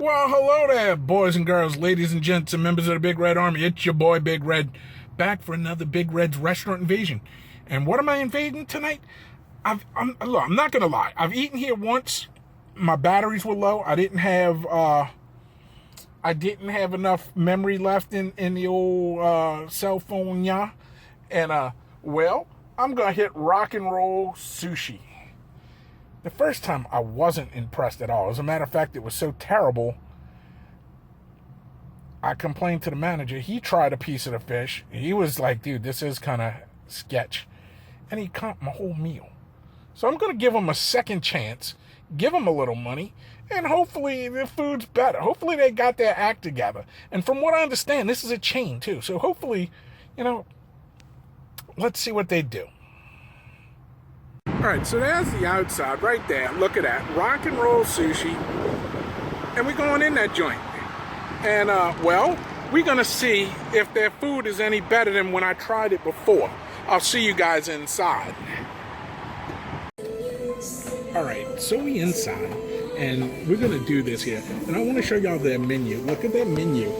Well, hello there, boys and girls, ladies and gents, and members of the Big Red Army. It's your boy, Big Red, back for another Big Red's restaurant invasion. And what am I invading tonight? I'm not gonna lie. I've eaten here once. My batteries were low. I didn't have enough memory left in the old cell phone, yeah. And well, I'm gonna hit Rock N Roll Sushi. The first time I wasn't impressed at all. As a matter of fact, it was so terrible, I complained to the manager. He tried a piece of the fish. He was like, dude, this is kind of sketch. And he comped my whole meal. So I'm going to give him a second chance, give him a little money, and hopefully the food's better. Hopefully they got their act together. And from what I understand, this is a chain too. So hopefully, let's see what they do. All right, so there's the outside right there. Look at that. Rock N Roll Sushi. And we're going in that joint. And, well, we're going to see if their food is any better than when I tried it before. I'll see you guys inside. All right, so we inside. And we're going to do this here. And I want to show y'all their menu. Look at their menu.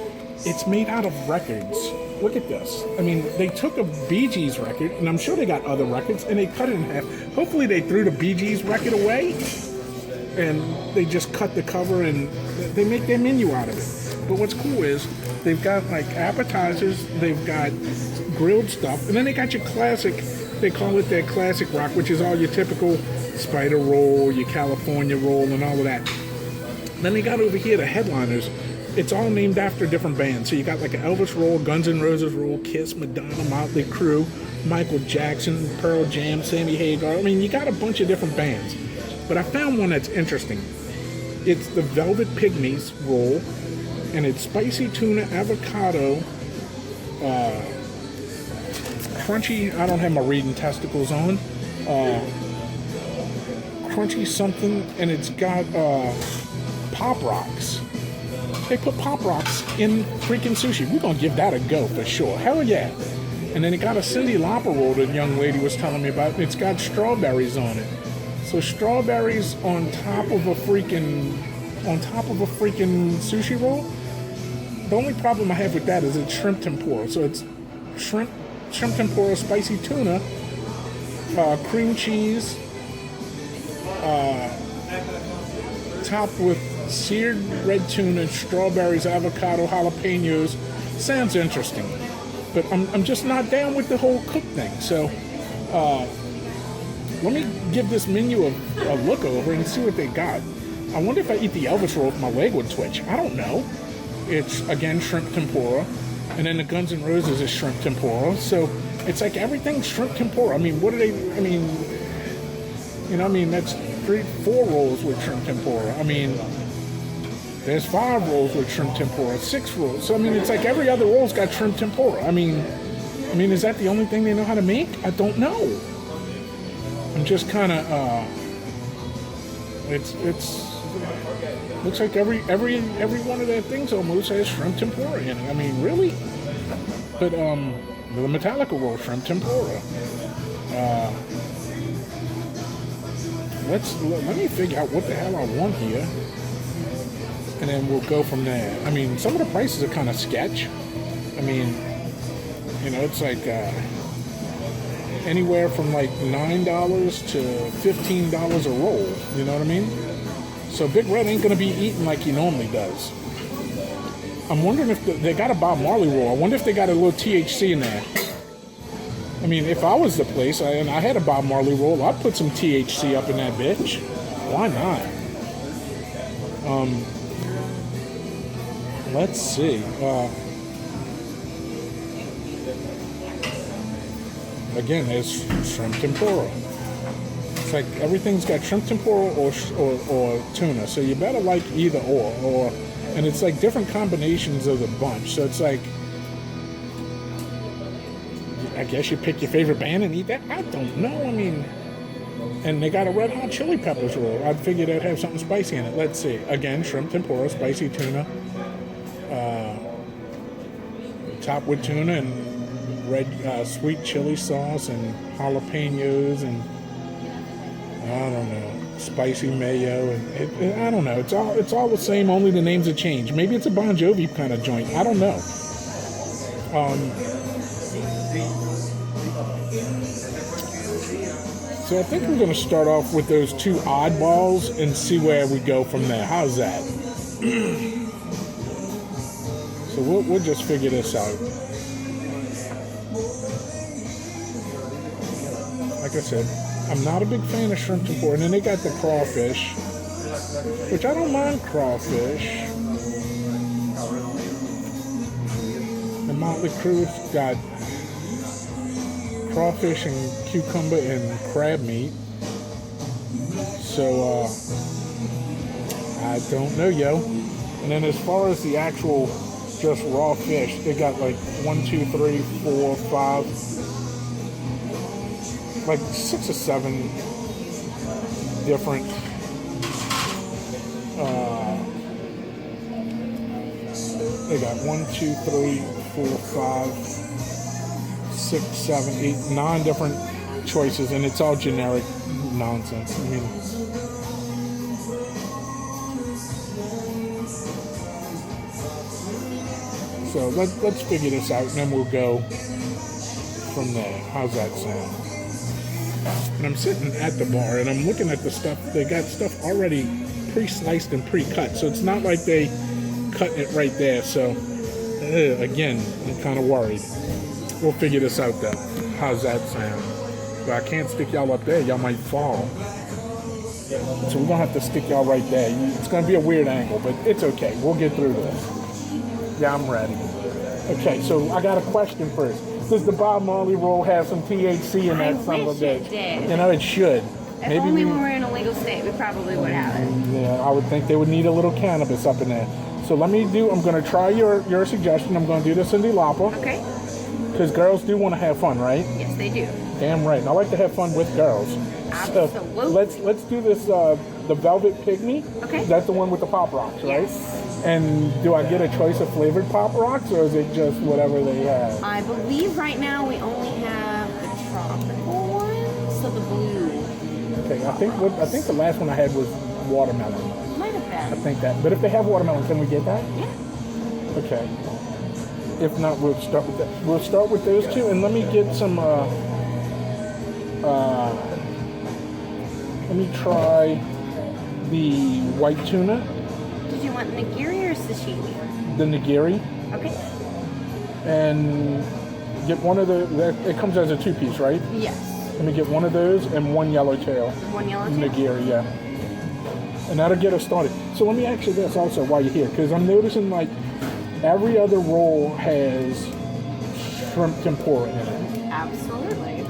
It's made out of records. Look at this. I mean, they took a Bee Gees record, and I'm sure they got other records, and they cut it in half. Hopefully they threw the Bee Gees record away, and they just cut the cover, and they make their menu out of it. But what's cool is they've got, like, appetizers, they've got grilled stuff, and then they got your classic, they call it their classic rock, which is all your typical spider roll, your California roll, and all of that. Then they got over here the headliners. It's all named after different bands. So you got like an Elvis roll, Guns N' Roses roll, Kiss, Madonna, Motley Crue, Michael Jackson, Pearl Jam, Sammy Hagar. I mean, you got a bunch of different bands. But I found one that's interesting. It's the Velvet Pygmies roll, and it's spicy tuna, avocado, crunchy, I don't have my reading testicles on, crunchy something, and it's got Pop Rocks. They put Pop Rocks in freaking sushi. We're going to give that a go for sure. Hell yeah. And then it got a Cindy Lauper roll that young lady was telling me about. It's got strawberries on it. So strawberries on top of a freaking sushi roll. The only problem I have with that is it's shrimp tempura. So it's shrimp tempura, spicy tuna, cream cheese, topped with seared red tuna, strawberries, avocado, jalapenos. Sounds interesting, but I'm just not down with the whole cook thing. So let me give this menu a look over and see what they got. I wonder if I eat the Elvis roll if my leg would twitch. I don't know. It's again shrimp tempura, and then the Guns N' Roses is shrimp tempura. So it's like everything's shrimp tempura. I mean, what do they? I mean, that's 4 rolls with shrimp tempura. I mean, there's 5 rolls with shrimp tempura, 6 rolls. So, I mean, it's like every other roll's got shrimp tempura. I mean, is that the only thing they know how to make? I don't know. I'm just kind of, it's looks like every one of their things almost has shrimp tempura in it. I mean, really? But, the Metallica roll, shrimp tempura. Let me figure out what the hell I want here, and then we'll go from there. I mean, some of the prices are kind of sketch. I mean, it's like anywhere from like $9 to $15 a roll. You know what I mean? So Big Red ain't gonna be eating like he normally does. I'm wondering if they got a Bob Marley roll. I wonder if they got a little THC in there. I mean, if I was the place and I had a Bob Marley roll, I'd put some THC up in that bitch. Why not? Let's see. Again, there's shrimp tempura. It's like everything's got shrimp tempura or tuna, so you better like either or. And it's like different combinations of the bunch. So it's like, I guess you pick your favorite band and eat that? I don't know. I mean, and they got a red hot chili peppers roll. I'd figure they'd have something spicy in it. Let's see. Again, shrimp tempura, spicy tuna, topped with tuna and red sweet chili sauce and jalapenos and I don't know. spicy mayo, and I don't know. It's all the same. Only the names have changed. Maybe it's a Bon Jovi kind of joint. I don't know. So I think we're going to start off with those two oddballs and see where we go from there. How's that? So we'll just figure this out. Like I said, I'm not a big fan of shrimp tempura. And then they got the crawfish, which I don't mind crawfish. The Motley Crew's got crawfish and cucumber and crab meat. So, I don't know, yo. And then as far as the actual just raw fish, they got like 1, 2, 3, 4, 5, like 6 or 7 different they got 1, 2, 3, 4, 5, 6, 7, 8, 9 different choices, and it's all generic nonsense. I mean, so let's figure this out, and then we'll go from there. How's that sound? And I'm sitting at the bar, and I'm looking at the stuff. They got stuff already pre-sliced and pre-cut, so it's not like they cut it right there. So, again, I'm kind of worried. We'll figure this out, though. How's that sound? But I can't stick y'all up there. Y'all might fall. So we're going to have to stick y'all right there. It's going to be a weird angle, but it's okay. We'll get through this. Yeah, I'm ready. Okay, so I got a question first. Does the Bob Marley roll have some THC in that son of a bitch? It did. You know, it should. If maybe only when we're in a legal state, we probably would have it. Yeah, I would think they would need a little cannabis up in there. So I'm going to try your suggestion. I'm going to do the Cyndi Lauper. Okay. Because girls do want to have fun, right? Yes, they do. Damn right. And I like to have fun with girls. Absolutely. So let's do this, the Velvet Pygmy. Okay. That's the one with the Pop Rocks, right? Yes. And do I get a choice of flavored Pop Rocks, or is it just whatever they have? I believe right now we only have the tropical one, so the blue. Okay, I think the last one I had was watermelon. Might have been. I think that. But if they have watermelon, can we get that? Yeah. Okay. If not, we'll start with that. We'll start with those two, and let me get some. Let me try the white tuna. Did you want nigiri or sashimi? The nigiri. Okay. And get one of it comes as a 2-piece, right? Yes. Let me get one of those and one yellowtail. One yellowtail? Nigiri, yeah. And that'll get us started. So let me ask you this also while you're here, because I'm noticing like every other roll has shrimp tempura in it. Absolutely.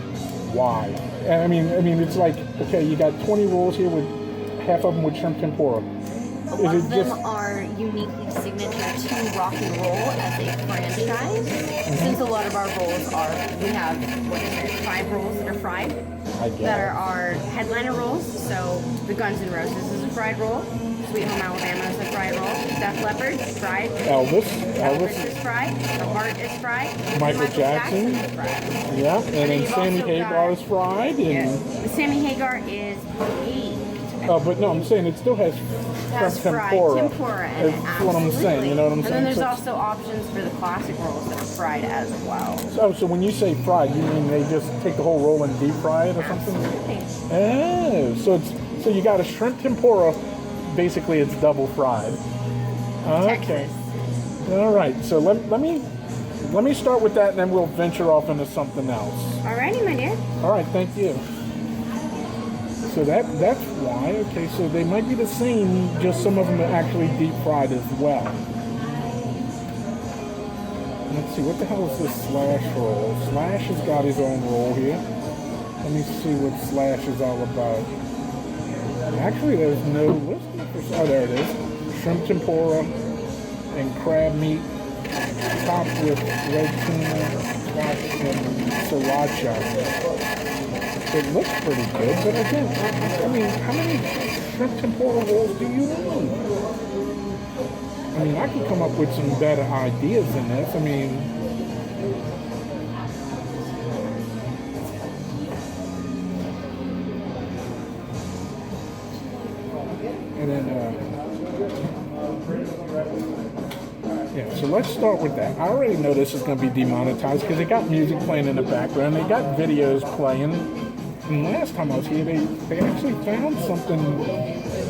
Why? I mean, it's like, okay, you got 20 rolls here with half of them with shrimp tempura. A lot of them are uniquely signature to Rock N Roll as a franchise. Since a lot of our rolls we have, 5 rolls that are fried. That are our headliner rolls. So the Guns N' Roses is a fried roll. Sweet Home Alabama is a fried roll. Def Leppard is fried. Elvis is fried. The Heart is fried. Michael Jackson is fried. Yeah, and then Sammy Hagar is fried. The Sammy Hagar is baked. But no, I'm saying it still has tempura. Tempura in it. That's what I'm saying. You know what I'm saying? And then there's also options for the classic rolls that are fried as well. So when you say fried, you mean they just take the whole roll and deep fry it or something? Absolutely. Oh, so you got a shrimp tempura. Basically, it's double fried. Okay. Texas. All right. So let me start with that, and then we'll venture off into something else. Alrighty, my dear. All right. Thank you. So that's why. Okay, so they might be the same, just some of them are actually deep fried as well. Let's see, what the hell is this Slash roll? Slash has got his own roll here. Let me see what Slash is all about. Actually, there's no listing for. Oh, there it is. Shrimp tempura and crab meat, topped with red tuna, squash, and sriracha. It looks pretty good, but again, I mean, how many shrimp tempura rolls do you need? I mean, I could come up with some better ideas than this. I mean, Yeah, so let's start with that. I already know this is going to be demonetized because they got music playing in the background. They got videos playing. And last time I was here, they actually found something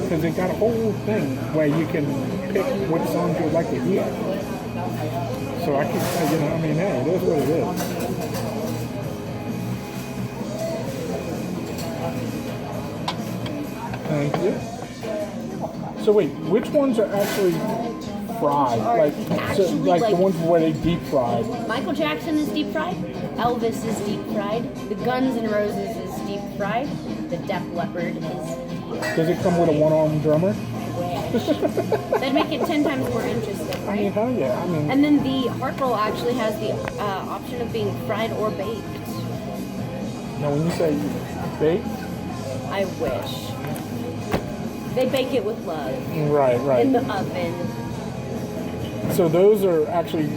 because they got a whole thing where you can pick what songs you'd like to hear. So I keep saying, I mean, hey, it is what it is. Thank you. So wait, which ones are actually fried? Like the ones where they deep fried? Michael Jackson is deep fried. Elvis is deep fried. The Guns N' Roses is deep fried. The Def Leppard is deep fried. Does it come with a one-armed drummer? That'd make it 10 times more interesting, right? I mean, hell yeah. And then the heart roll actually has the option of being fried or baked. Now, when you say baked? I wish. They bake it with love. Right. In the oven. So those are actually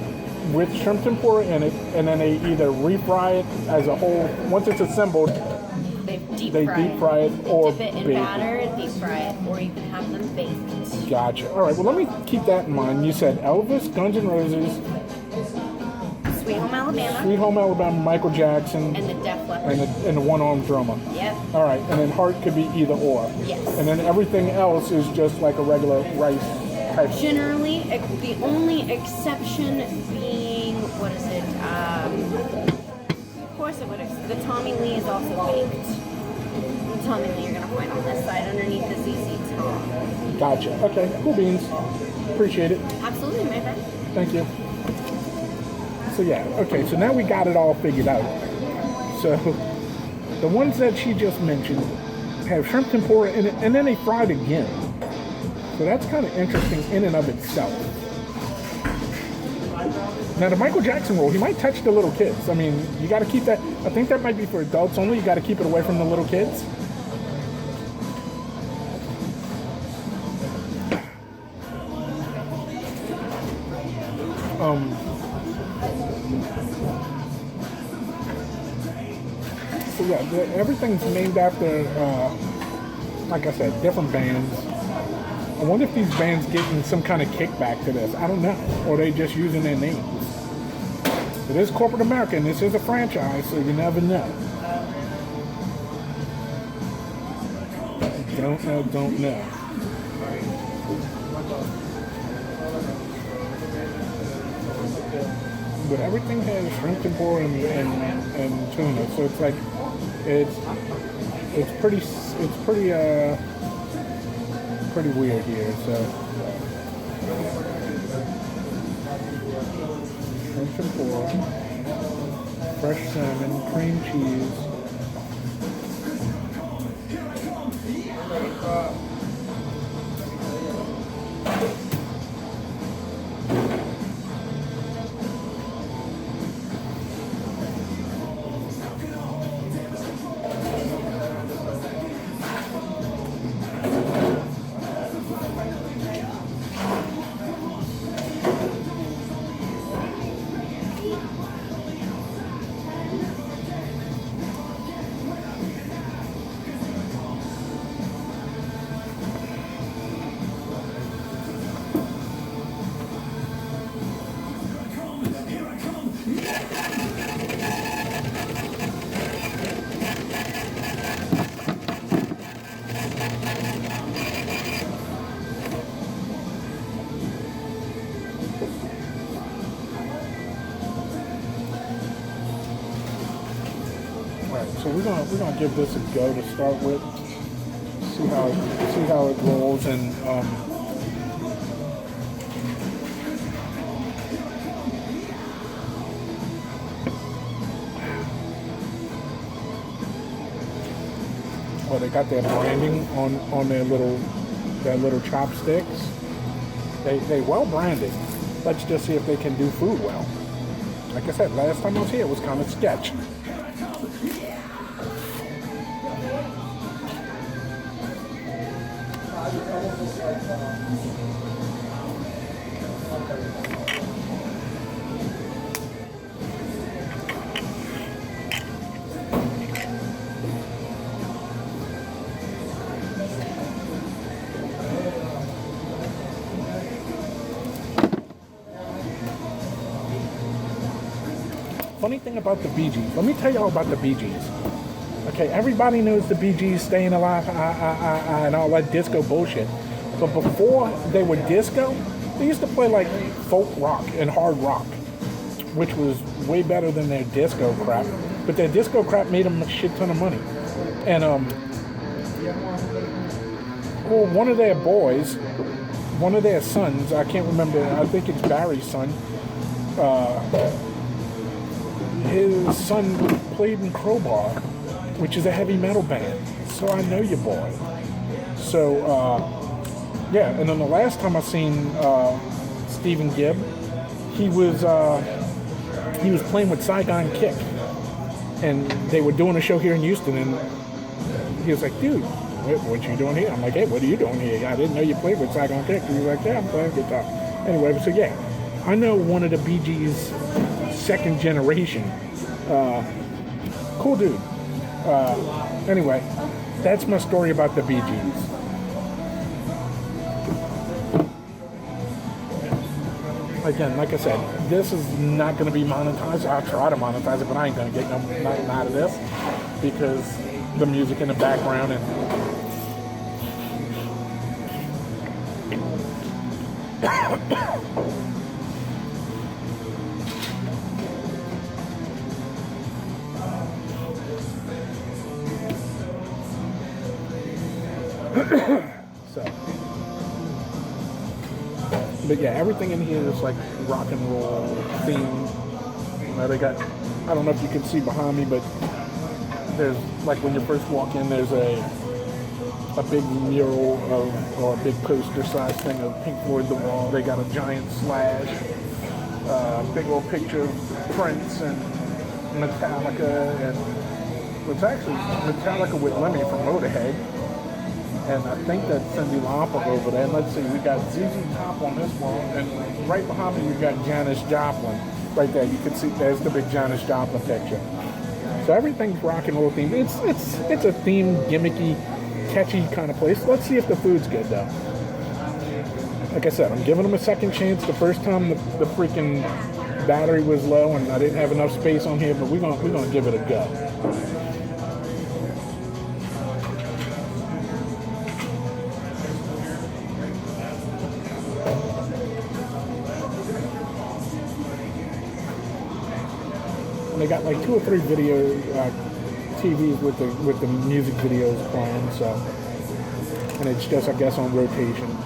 with shrimp tempura in it, and then they either refry it as a whole. Once it's assembled, they deep fry it or dip it in bake batter and deep fry it, or you can have them baked. Gotcha. All right. Well, let me keep that in mind. You said Elvis, Guns N' Roses, Sweet Home Alabama, Michael Jackson, and the Def Leppard, and the one-armed drummer. Yep. All right. And then heart could be either or. Yes. And then everything else is just like a regular rice type. Generally, the only exception being, what is it? Of course it would. The Tommy Lee is also baked. The Tommy Lee you're going to find on this side underneath the ZZ Top. Gotcha. Okay. Cool beans. Appreciate it. Absolutely, my friend. Thank you. So yeah. Okay. So now we got it all figured out. So the ones that she just mentioned have shrimp tempura in it, and then they fried again. So that's kind of interesting in and of itself. Now the Michael Jackson roll, he might touch the little kids. I mean, you got to keep that. I think that might be for adults only. You got to keep it away from the little kids. So yeah, everything's named after, like I said, different bands. I wonder if these bands getting some kind of kickback to this. I don't know. Or they just using their names. It is corporate America, and this is a franchise, so you never know. Don't know. But everything has shrimp tempura and tuna, so it's like it's pretty weird here. So shrimp tempura, fresh salmon, cream cheese. So we're gonna give this a go to start with. See how it rolls, and well, they got their branding on their little chopsticks. They well branded. Let's just see if they can do food well. Like I said, last time I was here, it was kind of sketch. funny thing about the Bee Gees, let me tell y'all about the Bee Gees. Okay, everybody knows the Bee Gees, Staying Alive, and all that disco bullshit. But before they were disco, they used to play like folk rock and hard rock, which was way better than their disco crap. But their disco crap made them a shit ton of money. And well, one of their boys, one of their sons, I can't remember, I think it's Barry's son, his son played in Crowbar, which is a heavy metal band. So I know your boy. So, yeah, and then the last time I seen Stephen Gibb, he was playing with Saigon Kick. And they were doing a show here in Houston, and he was like, dude, what you doing here? I'm like, hey, what are you doing here? I didn't know you played with Saigon Kick. He was like, yeah, I'm playing guitar. Anyway, so yeah, I know one of the Bee Gees' second generation. Cool dude. Anyway, that's my story about the Bee Gees. Again, like I said, this is not going to be monetized. I'll try to monetize it, but I ain't going to get nothing out of this because the music in the background and so. But yeah, everything in here is like rock and roll themed. They got, I don't know if you can see behind me, but there's like when you first walk in, there's a big mural or a big poster size thing of Pink Floyd the wall. They got a giant Slash, big old picture of Prince and Metallica, and it's actually Metallica with Lemmy from Motorhead. And I think that's Cyndi Lauper over there. And let's see, we got ZZ Top on this wall, and right behind me we got Janis Joplin. Right there, you can see there's the big Janis Joplin picture. So everything's rock and roll themed. It's a themed, gimmicky, catchy kind of place. Let's see if the food's good though. Like I said, I'm giving them a second chance. The first time the freaking battery was low and I didn't have enough space on here, but we're gonna give it a go. And they got like 2 or 3 video TVs with the music videos playing, so, and it's just, I guess, on rotation.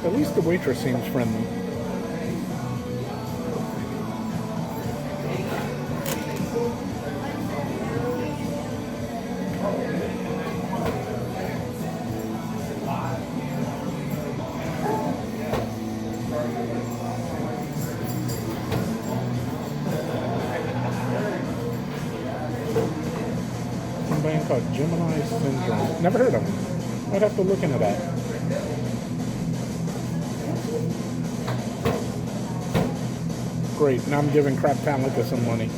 At least the waitress seems friendly. Some band called Gemini Syndrome. Never heard of them. I'd have to look into that. Great, now I'm giving Crap Metallica some money.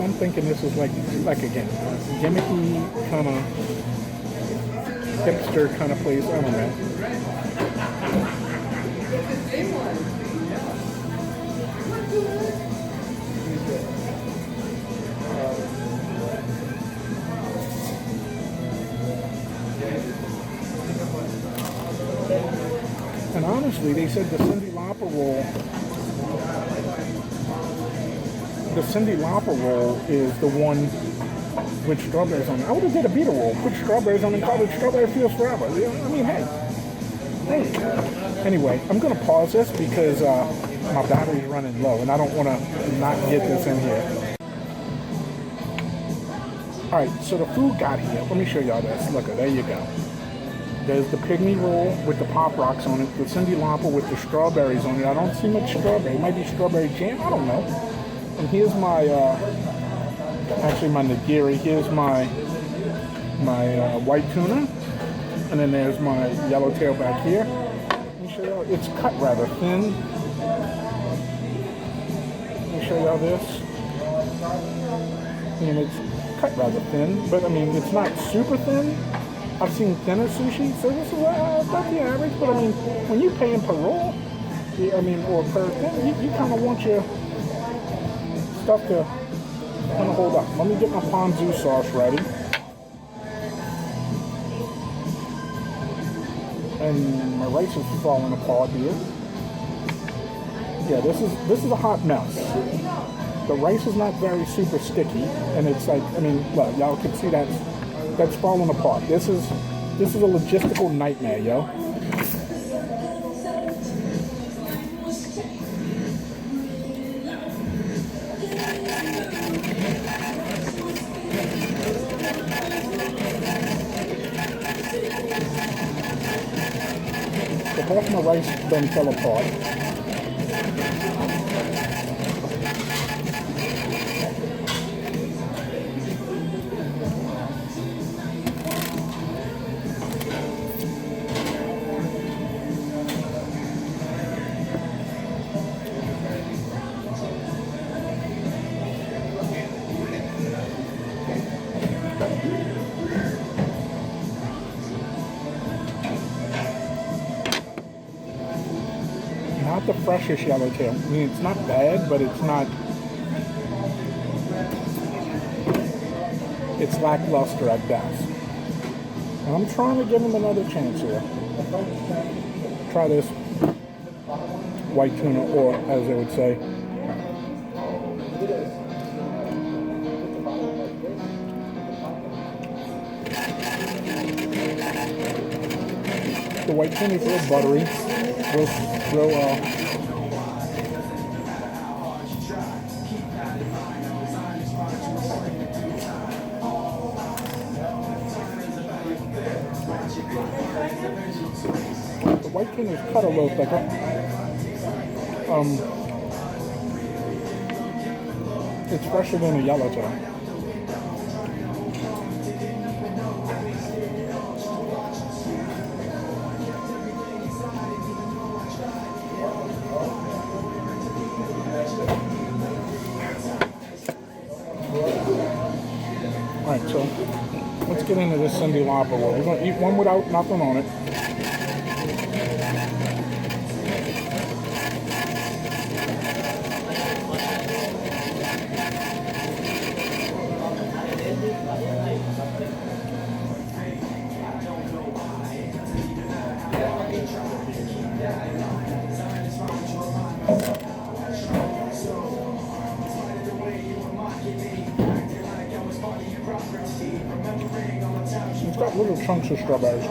so I'm thinking this is like again, gimmicky kind of hipster kind of place. I don't know. And honestly, they said the Cindy Lauper roll is the one with strawberries on it. I would have did a beetle roll, put strawberries on it, called it Strawberry Feels Forever. I mean, hey. Anyway, I'm going to pause this because my battery's running low, and I don't want to not get this in here. All right, so the food got here. Let me show y'all this. Look, there you go. There's the pygmy roll with the Pop Rocks on it, the Cindy Lauper with the strawberries on it. I don't see much strawberry. It might be strawberry jam. I don't know. And here's my, actually my nigiri. Here's my white tuna. And then there's my yellowtail back here. Let me show y'all. It's cut rather thin. Let me show y'all this. I mean, it's cut rather thin, but I mean, it's not super thin. I've seen thinner sushi, so this is about the average. But I mean, when you're paying per roll, I mean, or per thing, you kind of want your stuff to kind of hold up. Let me get my ponzu sauce ready, and my rice is falling apart here. Yeah, this is a hot mess. The rice is not very super sticky, and it's like, I mean, look, y'all can see that's falling apart. This is a logistical nightmare, yo. So half my rice done fell apart. Not the freshest yellowtail. I mean, it's not bad, but it's not. It's lackluster at best. And I'm trying to give him another chance here. Try this white tuna, or as they would say, the white tuna is real buttery, real the white tuna is cut a little thicker. It's fresher than a yellowtail. Alright, so let's get into this Cindy Lauper roll. We're going to eat one without nothing on it. It's got little chunks of strawberries.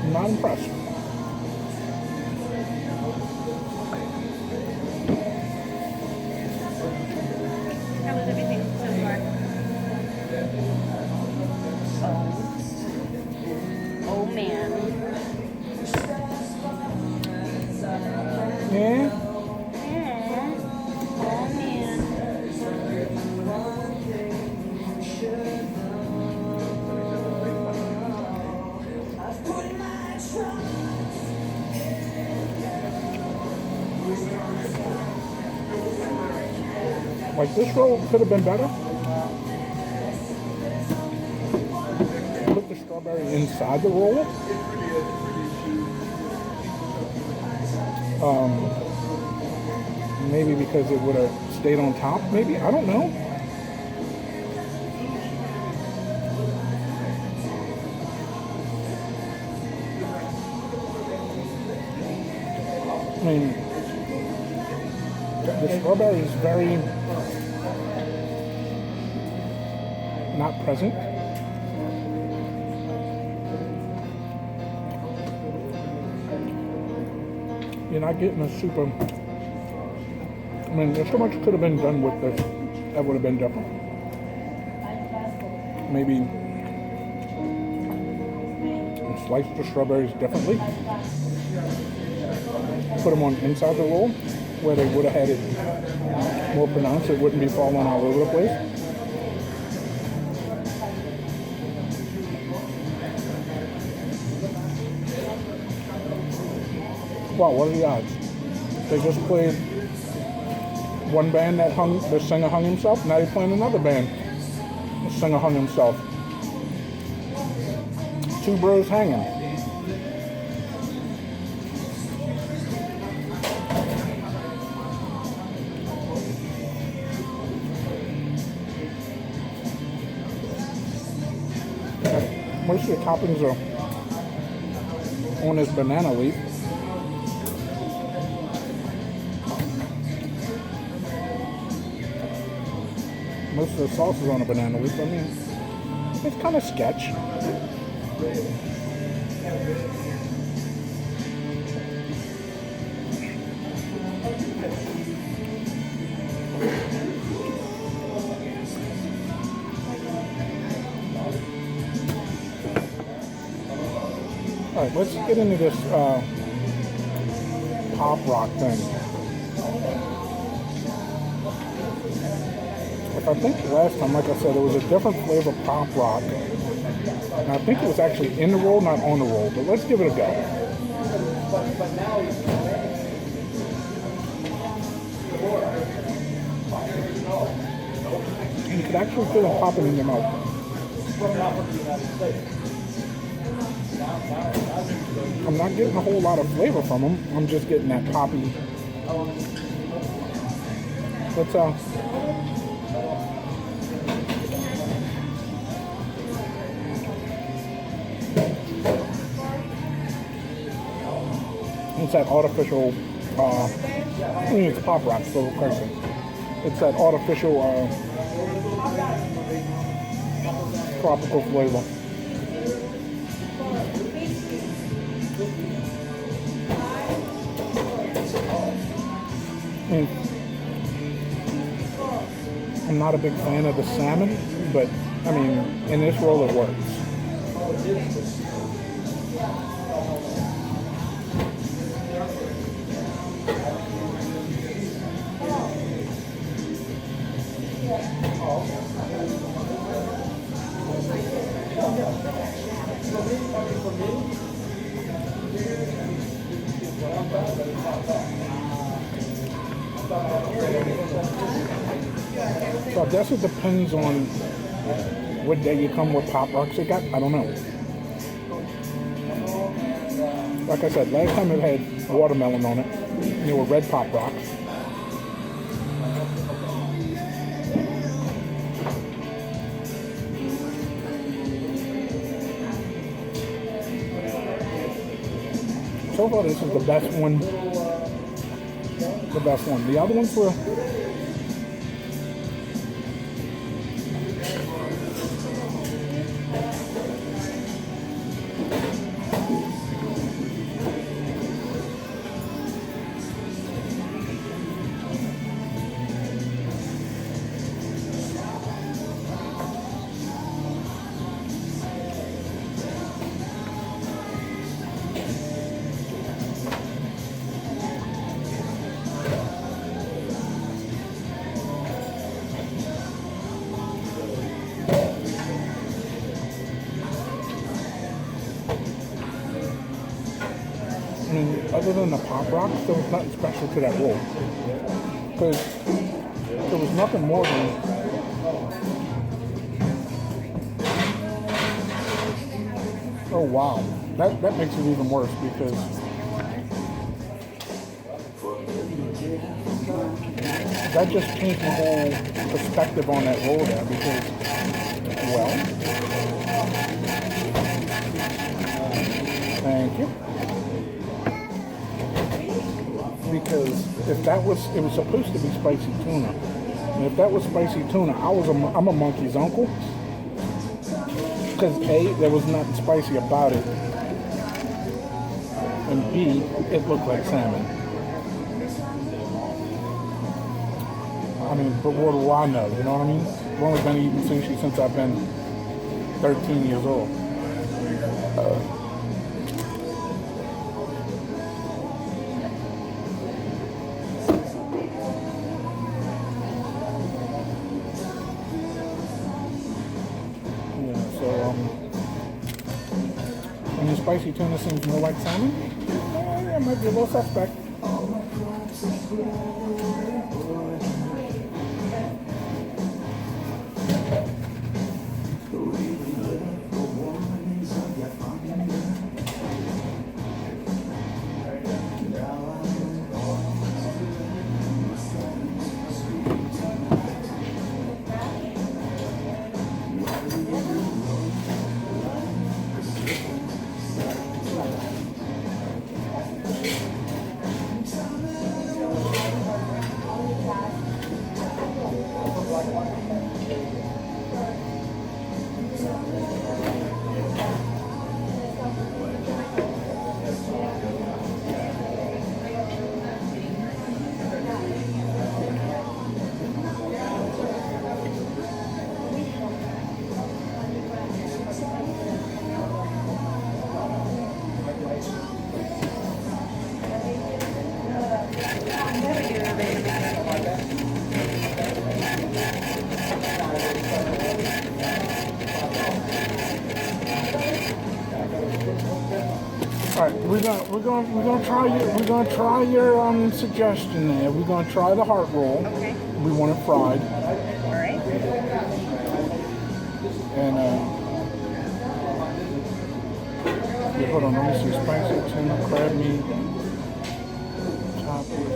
I'm not impressed. How was everything so far? Like, this roll could have been better. Put the strawberry inside the roll. Maybe because it would have stayed on top, maybe? I don't know. I mean, the strawberry is very not present. You're not getting a super... I mean, there's so much could have been done with this that would have been different. Maybe slice the strawberries differently. Put them on inside the roll where they would have had it more pronounced. It wouldn't be falling all over the place. Wow, what are the odds? They just played one band that the singer hung himself. Now they're playing another band. The singer hung himself. Two bros hanging. Most of the toppings are on this banana leaf. Most of the sauce is on a banana leaf. I mean, it's kind of sketch. Alright, let's get into this pop rock thing. I think last time, like I said, it was a different flavor pop rock. And I think it was actually in the roll, not on the roll. But let's give it a go. And you could actually feel it popping in your mouth. I'm not getting a whole lot of flavor from them. I'm just getting that poppy. Let's it's that artificial, I mean, it's pop rock, so crazy. It's that artificial tropical flavor. And I'm not a big fan of the salmon, but I mean, in this roll it works. So I guess it depends on what day you come with Pop Rocks it got. I don't know. Like I said, last time it had watermelon on it. And they were red Pop Rocks. So far, this is the best one. The best one. The other ones were... I mean, other than the Pop Rocks, there was nothing special to that roll. Because it was nothing more than oh wow. That makes it even worse because that just changed my whole perspective on that roll there because, well, thank you. Because if that was, it was supposed to be spicy tuna. And if that was spicy tuna, I'm a monkey's uncle. Because A, there was nothing spicy about it. And B, it looked like salmon. I mean, but what do I know? You know what I mean? I've only been eating sushi since I've been 13 years old. And the spicy tuna seems more like salmon. Yeah, it might be a little suspect. All right, we're gonna try your suggestion there. We're gonna try the heart roll. Okay. We want it fried. All right. And yeah, hold on, let me see. Spicy tuna, crab meat, top with.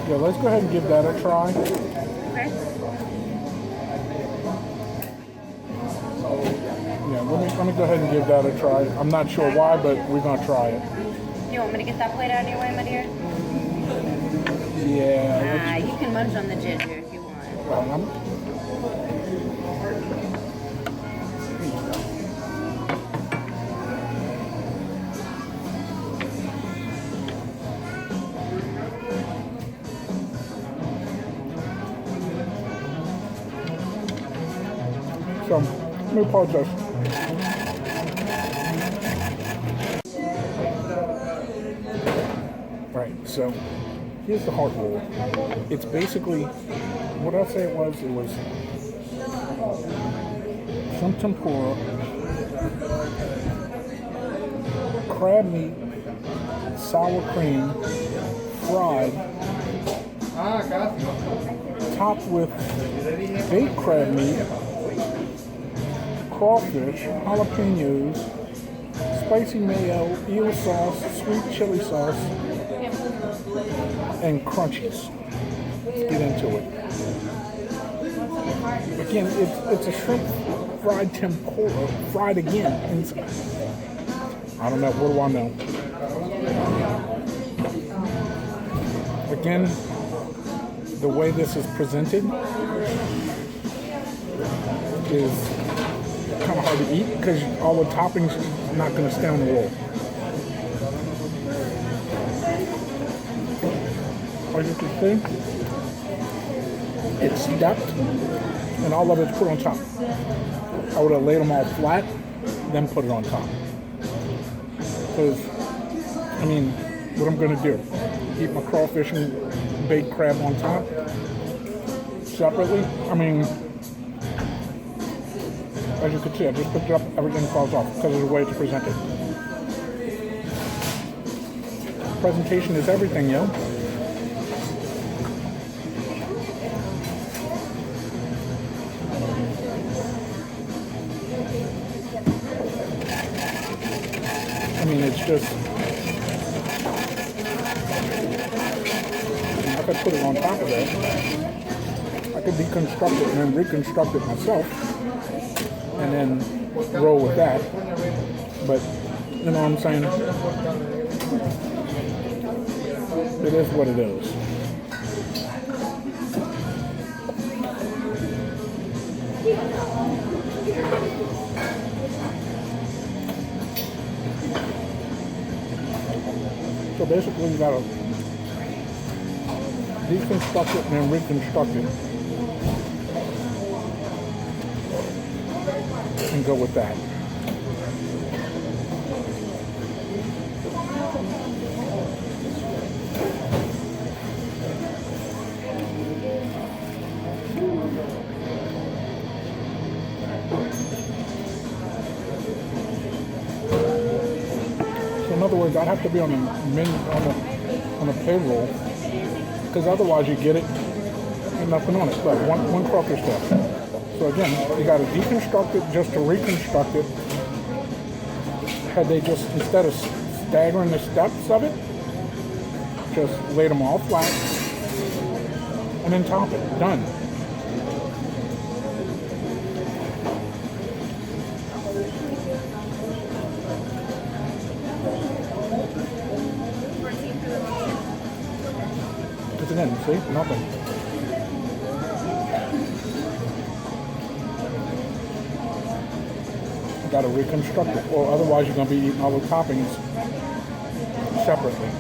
Yeah, let's go ahead and give that a try. Okay. Yeah, let me go ahead and give that a try. I'm not sure why, but we're gonna try it. You want me to get that plate out of your way, my dear? Yeah. You can munch on the ginger if you want. So, let me apologize. Right, so here's the heart roll. It's basically, what I'll say it was some tempura, crab meat, sour cream, fried, topped with baked crab meat, crawfish, jalapenos, spicy mayo, eel sauce, sweet chili sauce, and crunchies. Let's get into it. Again, it's a shrimp fried tempura, fried again. I don't know, what do I know? Again, the way this is presented is kind of hard to eat because all the toppings are not going to stay on the roll. As you can see, it's stepped and all of it's put on top. I would have laid them all flat, then put it on top. Because, I mean, what I'm going to do, eat my crawfish and baked crab on top separately. I mean, as you can see, I just picked it up, everything falls off because of the way it's presented. Presentation is everything, yo. I mean, it's just... I could put it on top of it. I could deconstruct it and then reconstruct it myself. And then roll with that. But, you know what I'm saying? It is what it is. So basically you gotta deconstruct it and then reconstruct it. And go with that. In other words, I'd have to be on the payroll, because otherwise you get it and nothing on it. But one croaker step. So again, you got to deconstruct it just to reconstruct it. Had they just, instead of staggering the steps of it, just laid them all flat and then top it. Done. Again, see? Nothing. You gotta reconstruct it, or otherwise you're gonna be eating all the toppings separately.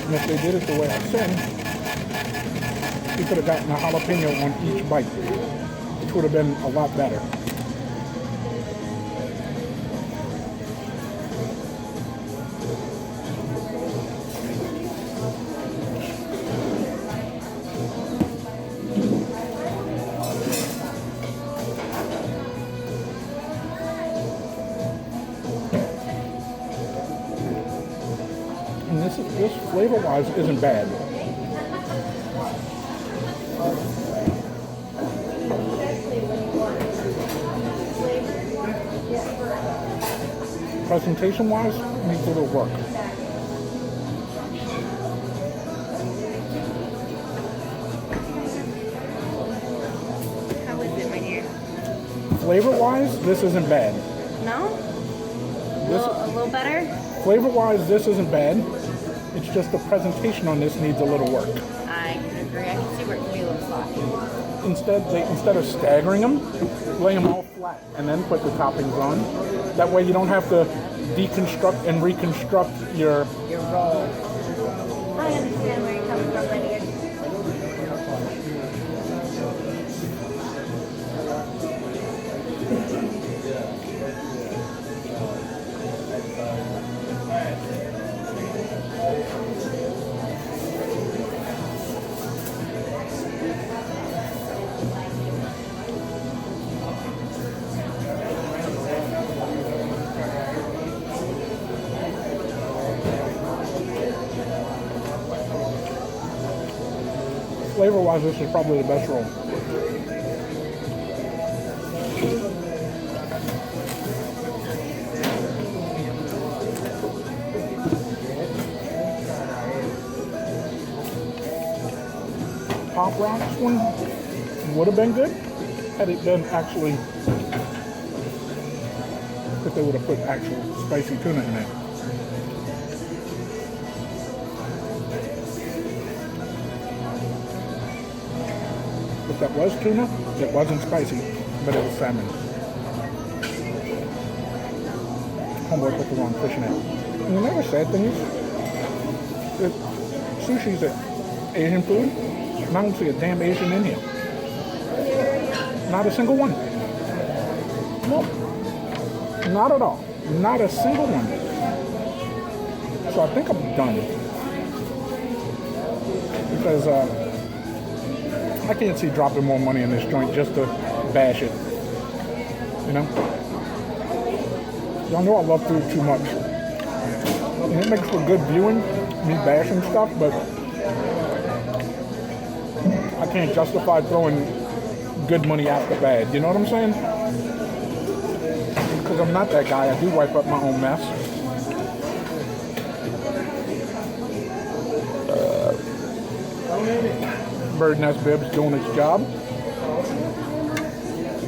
And if they did it the way I said, you could have gotten a jalapeno on each bite, which would have been a lot better. And this flavor-wise isn't bad. Presentation-wise, needs a little work. How is it, my dear? Flavor-wise, this isn't bad. No? A little better? Flavor-wise, this isn't bad. It's just the presentation on this needs a little work. I can agree. I can see where it can be a little sloppy. Instead of staggering them, lay them all flat and then put the toppings on. That way you don't have to deconstruct and reconstruct your roll. I understand where you're coming from, my dear. Flavor-wise, this is probably the best roll. Pop Rocks one would have been good had it been actually, if they would have put actual spicy tuna in it. If that was tuna, it wasn't spicy, but it was salmon. Homeboy put the wrong fish in it. And the other sad thing is, sushi's Asian food, and I don't see a damn Asian in here. Not a single one. Nope. Not at all. Not a single one. So I think I'm done. Because I can't see dropping more money in this joint just to bash it. You know? Y'all know I love food too much. And it makes for good viewing, me bashing stuff, but I can't justify throwing good money after bad. You know what I'm saying? Because I'm not that guy. I do wipe up my own mess. Bird nest bibs doing its job.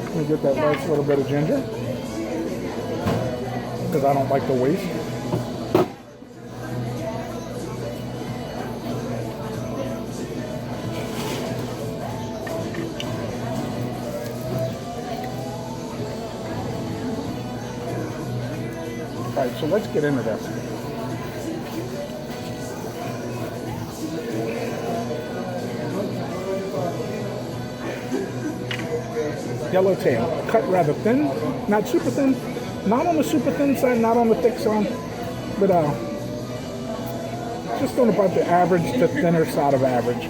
Let me get that nice little bit of ginger. Because I don't like the waste. Alright, so let's get into this. Yellowtail, cut rather thin, not super thin, not on the super thin side, not on the thick side, but just on about the average to thinner side of average.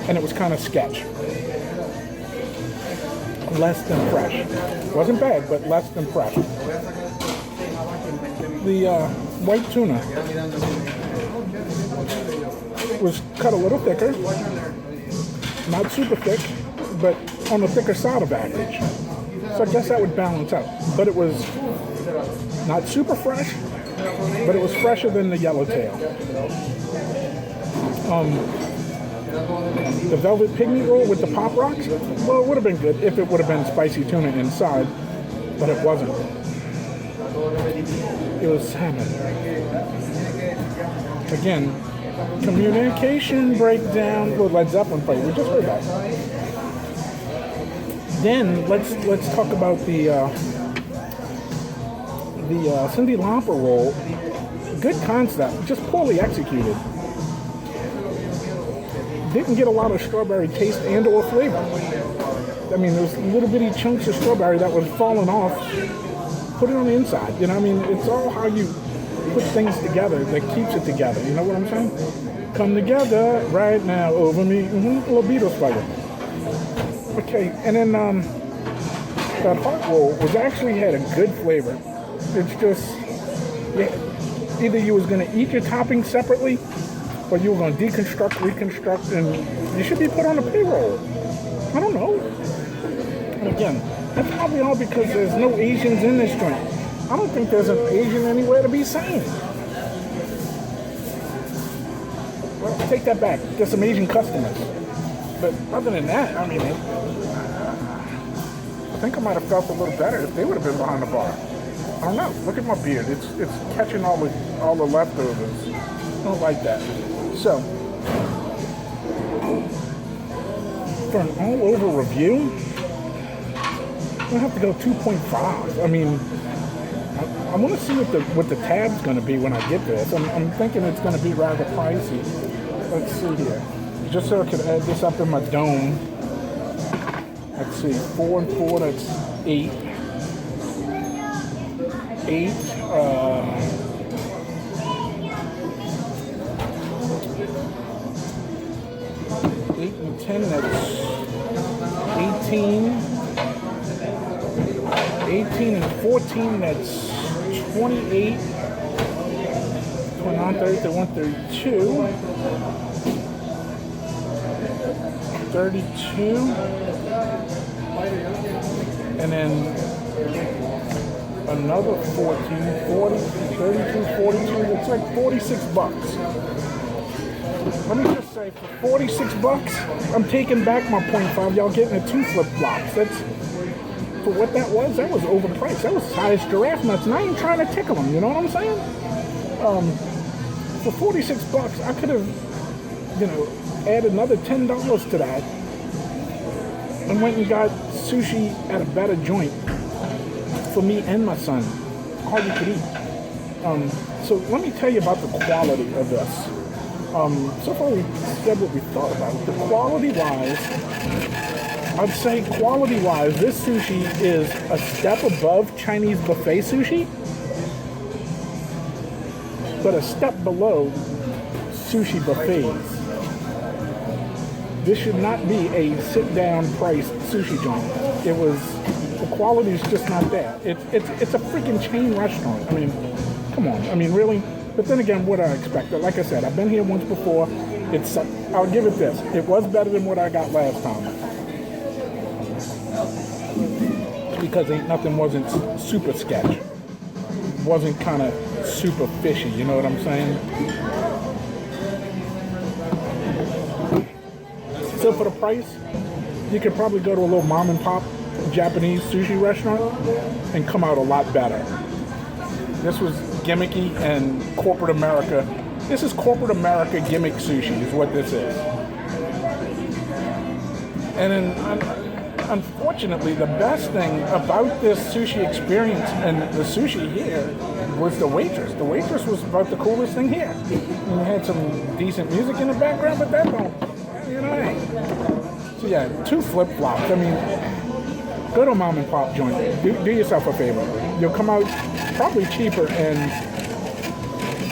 And it was kind of sketch. Less than fresh. Wasn't bad, but less than fresh. The white tuna was cut a little thicker, not super thick, but on the thicker side of average. So I guess that would balance out. But it was not super fresh, but it was fresher than the yellowtail. The velvet pygmy roll with the pop rocks, well, it would have been good if it would have been spicy tuna inside, but it wasn't. It was salmon. Again, communication breakdown with Led Zeppelin fight. We just heard that. Then let's talk about the Cyndi Lauper roll. Good concept, just poorly executed. Didn't get a lot of strawberry taste and or flavor. I mean, there's little bitty chunks of strawberry that was falling off. Put it on the inside. You know, I mean, it's all how you put things together that keeps it together. You know what I'm saying? Come together right now over me. Little Beatles flavor. Okay, and then that hot roll was actually had a good flavor. It's just, yeah, either you was gonna eat your toppings separately, or you were gonna deconstruct, reconstruct, and you should be put on a payroll. I don't know. And again, that's probably all because there's no Asians in this joint. I don't think there's an Asian anywhere to be seen. Well, take that back. There's some Asian customers. But other than that, I mean, I think I might have felt a little better if they would have been behind the bar. I don't know. Look at my beard. It's catching all the leftovers. I don't like that. So, for an all-over review, I'm gonna have to go 2.5. I mean, I want to see what the tab's gonna be when I get this. I'm thinking it's gonna be rather pricey. Let's see here. Just so I could add this up in my dome. Let's see, 4 and 4, that's 8. 8, 8 and 10, that's 18. 18 and 14, that's 28. 29, 30, 31, 32. 32, and then another 14, 40, 32, 42, it's like 46 bucks. Let me just say, for 46 bucks, I'm taking back my 0.5. Y'all getting the 2 flip-flops. That's, for what that was overpriced. That was size giraffe nuts, and I ain't trying to tickle them, you know what I'm saying? For 46 bucks, I could have, you know, add another $10 to that and went and got sushi at a better joint for me and my son, all you could eat. So let me tell you about the quality of this. So far we said what we thought about it. The quality wise, I'd say quality-wise, this sushi is a step above Chinese buffet sushi, but a step below sushi buffets. This should not be a sit-down priced sushi joint. The quality is just not there. It's a freaking chain restaurant. I mean, come on. I mean, really? But then again, what I expected. Like I said, I've been here once before. I'll give it this. It was better than what I got last time. Because nothing wasn't super sketch. Wasn't kind of super fishy, you know what I'm saying? So for the price, you could probably go to a little mom and pop Japanese sushi restaurant and come out a lot better. This was gimmicky and corporate America. This is corporate America gimmick sushi is what this is. And then, unfortunately, the best thing about this sushi experience and the sushi here was the waitress. The waitress was about the coolest thing here. And we had some decent music in the background, but that don't, you know, hey. So yeah, 2 flip-flops. I mean, go to a mom and pop joint. Do yourself a favor. You'll come out probably cheaper and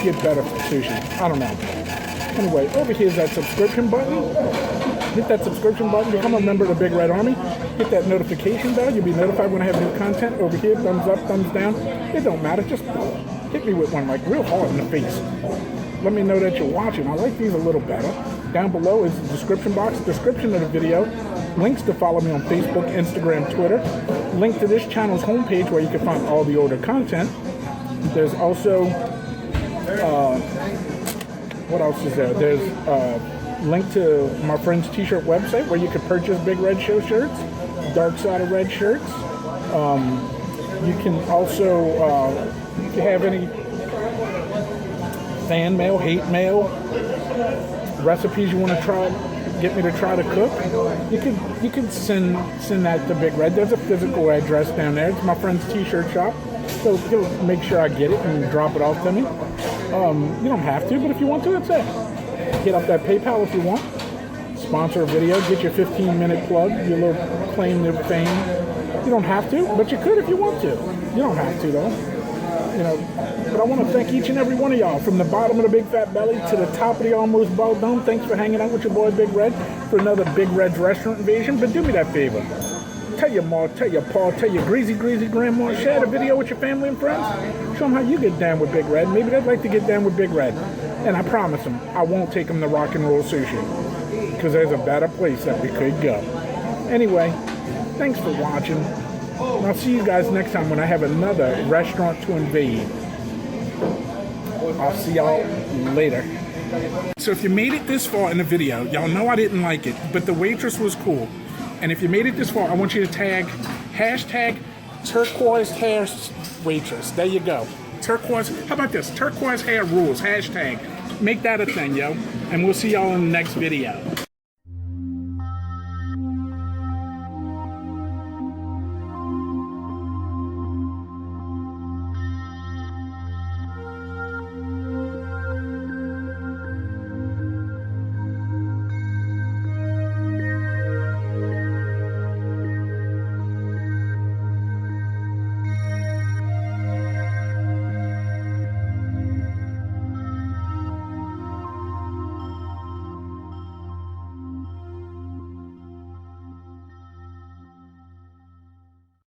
get better sushi. I don't know. Anyway, over here is that subscription button. Hit that subscription button. Become a member of the Big Red Army. Hit that notification bell. You'll be notified when I have new content. Over here, thumbs up, thumbs down. It don't matter. Just hit me with one like real hard in the face. Let me know that you're watching. I like these a little better. Down below is the description box, description of the video, links to follow me on Facebook, Instagram, Twitter, link to this channel's homepage where you can find all the older content. There's also, what else is there? There's a link to my friend's t-shirt website where you can purchase Big Red Show shirts, Dark Side of Red shirts. You can also, if you have any fan mail, hate mail, recipes you want to try, get me to try to cook, you can send that to Big Red. There's a physical address down there. It's my friend's t-shirt shop, so he'll make sure I get it and drop it off to me. You don't have to, but if you want to, it's it. Hit up that PayPal if you want. Sponsor a video, get your 15-minute plug, your little claim to fame. You don't have to, but you could if you want to. You don't have to, though. You know, but I want to thank each and every one of y'all, from the bottom of the big fat belly to the top of the almost bald dome. Thanks for hanging out with your boy Big Red for another Big Red's Restaurant Invasion. But do me that favor. Tell your ma, tell your pa, tell your greasy grandma, share the video with your family and friends. Show them how you get down with Big Red. Maybe they'd like to get down with Big Red. And I promise them, I won't take them to Rock N Roll Sushi, because there's a better place that we could go. Anyway, thanks for watching. And I'll see you guys next time when I have another restaurant to invade. I'll see y'all later. So if you made it this far in the video, y'all know I didn't like it, but the waitress was cool. And if you made it this far, I want you to tag hashtag turquoise hair waitress. There you go. Turquoise, how about this? Turquoise hair rules, hashtag. Make that a thing, yo. And we'll see y'all in the next video.